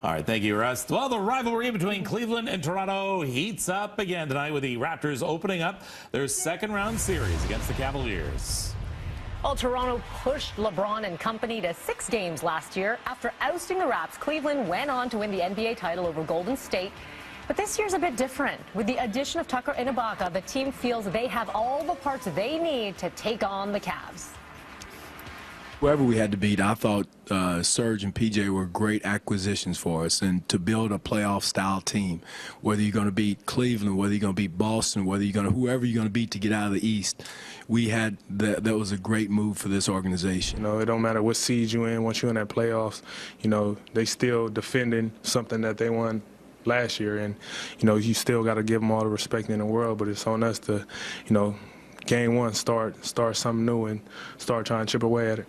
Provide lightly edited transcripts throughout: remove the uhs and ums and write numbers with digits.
All right, thank you, Russ. Well, the rivalry between Cleveland and Toronto heats up again tonight with the Raptors opening up their second-round series against the Cavaliers. Well, Toronto pushed LeBron and company to 6 games last year. After ousting the Raps, Cleveland went on to win the NBA title over Golden State. But this year's a bit different. With the addition of Tucker and Ibaka, the team feels they have all the parts they need to take on the Cavs. Whoever we had to beat, I thought Serge and PJ were great acquisitions for us, and to build a playoff-style team, whether you're going to beat Cleveland, whether you're going to beat Boston, whether you're going to whoever you're going to beat to get out of the East, we had that was a great move for this organization. You know, it don't matter what seed you're in. Once you're in that playoffs, you know they still defending something that they won last year, and you know you still got to give them all the respect in the world. But it's on us to, you know, game one start something new and start trying to chip away at it.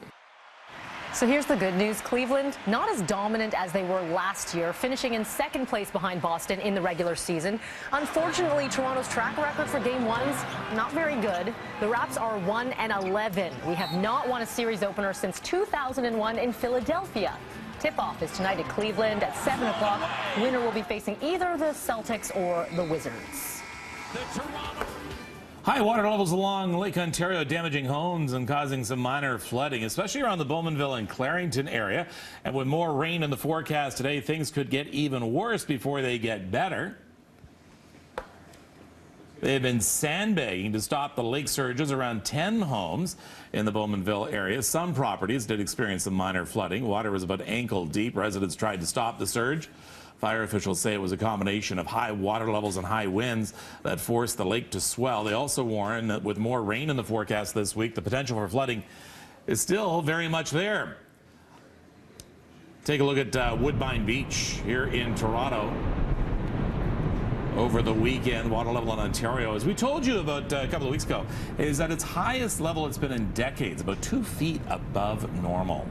So here's the good news. Cleveland, not as dominant as they were last year, finishing in second place behind Boston in the regular season. Unfortunately, Toronto's track record for game ones, not very good. The Raps are 1-11. We have not won a series opener since 2001 in Philadelphia. Tip-off is tonight at Cleveland at 7 o'clock. Winner will be facing either the Celtics or the Wizards. High water levels along Lake Ontario damaging homes and causing some minor flooding, especially around the Bowmanville and Clarington area. And with more rain in the forecast today, things could get even worse before they get better. They've been sandbagging to stop the lake surges around 10 homes in the Bowmanville area. Some properties did experience some minor flooding. Water was about ankle deep. Residents tried to stop the surge. Fire officials say it was a combination of high water levels and high winds that forced the lake to swell. They also warn that with more rain in the forecast this week, the potential for flooding is still very much there. Take a look at Woodbine Beach here in Toronto. Over the weekend, water level in Ontario, as we told you about a couple of weeks ago, is at its highest level it's been in decades, about 2 feet above normal.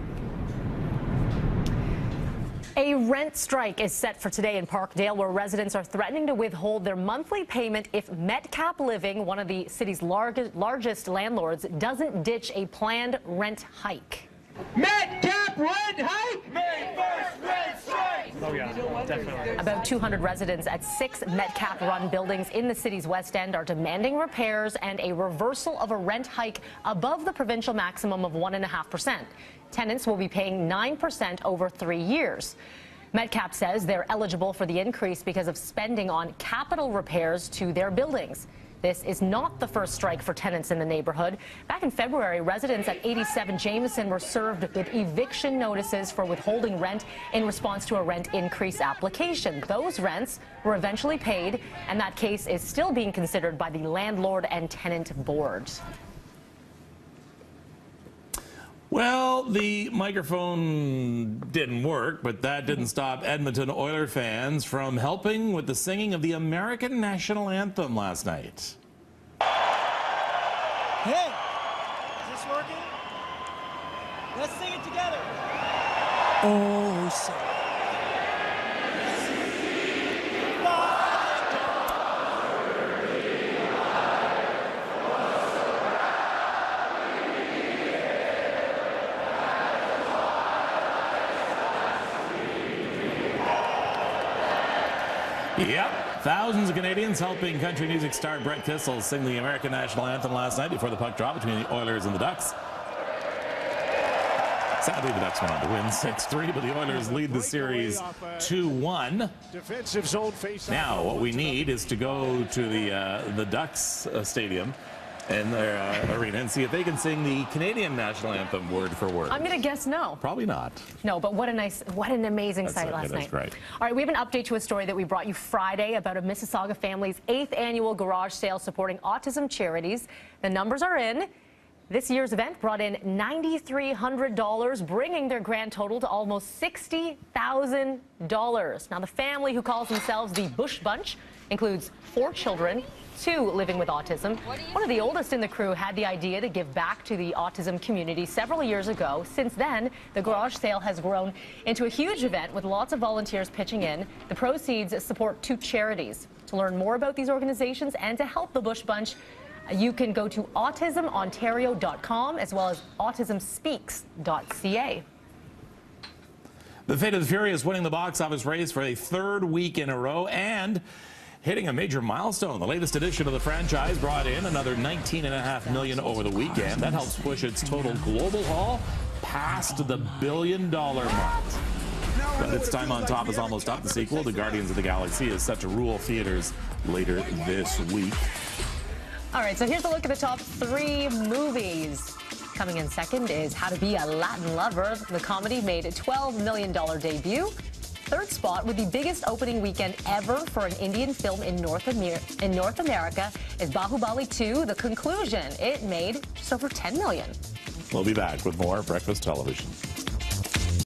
A rent strike is set for today in Parkdale, where residents are threatening to withhold their monthly payment if Metcalf Living, one of the city's largest landlords, doesn't ditch a planned rent hike. Metcalf rent hike! May 1st rent strike! Oh yeah, definitely. About 200 residents at 6 Metcalf-run buildings in the city's West End are demanding repairs and a reversal of a rent hike above the provincial maximum of 1.5%. Tenants will be paying 9% over 3 years. Metcalf says they're eligible for the increase because of spending on capital repairs to their buildings. This is not the first strike for tenants in the neighborhood. Back in February, residents at 87 Jameson were served with eviction notices for withholding rent in response to a rent increase application. Those rents were eventually paid, and that case is still being considered by the landlord and tenant boards. Well, the microphone didn't work, but that didn't stop Edmonton Oilers fans from helping with the singing of the American National Anthem last night. Hey, is this working? Let's sing it together. Oh, say. Yep, thousands of Canadians helping country music star Brett Kissel sing the American National Anthem last night before the puck drop between the Oilers and the Ducks. Sadly, the Ducks went on to win 6-3, but the Oilers lead the series 2-1. Defensive zone face. Now, what we need is to go to the Ducks stadium and their arena and see if they can sing the Canadian National Anthem word for word. I'm going to guess no. Probably not. No, but what an amazing sight last night. Great. All right, we have an update to a story that we brought you Friday about a Mississauga family's 8th annual garage sale supporting autism charities. The numbers are in. This year's event brought in $9,300, bringing their grand total to almost $60,000. Now, the family, who calls themselves the Bush Bunch, includes 4 children, 2 living with autism. One of the oldest in the crew had the idea to give back to the autism community several years ago. Since then, the garage sale has grown into a huge event with lots of volunteers pitching in. The proceeds support 2 charities. To learn more about these organizations and to help the Bush Bunch, you can go to autismontario.com as well as autismspeaks.ca. The Fate of the Furious winning the box office race for a third week in a row and hitting a major milestone. The latest edition of the franchise brought in another $19.5 million over the weekend. That helps push its total global haul past the $1 billion mark. But its time on top is almost up. The sequel to Guardians of the Galaxy is set to rule theaters later this week. All right, so here's a look at the top 3 movies. Coming in second is How to Be a Latin Lover. The comedy made a $12 million debut. Third spot, with the biggest opening weekend ever for an Indian film in North America, is Bahubali 2, The Conclusion. It made just over $10 million. We'll be back with more Breakfast Television.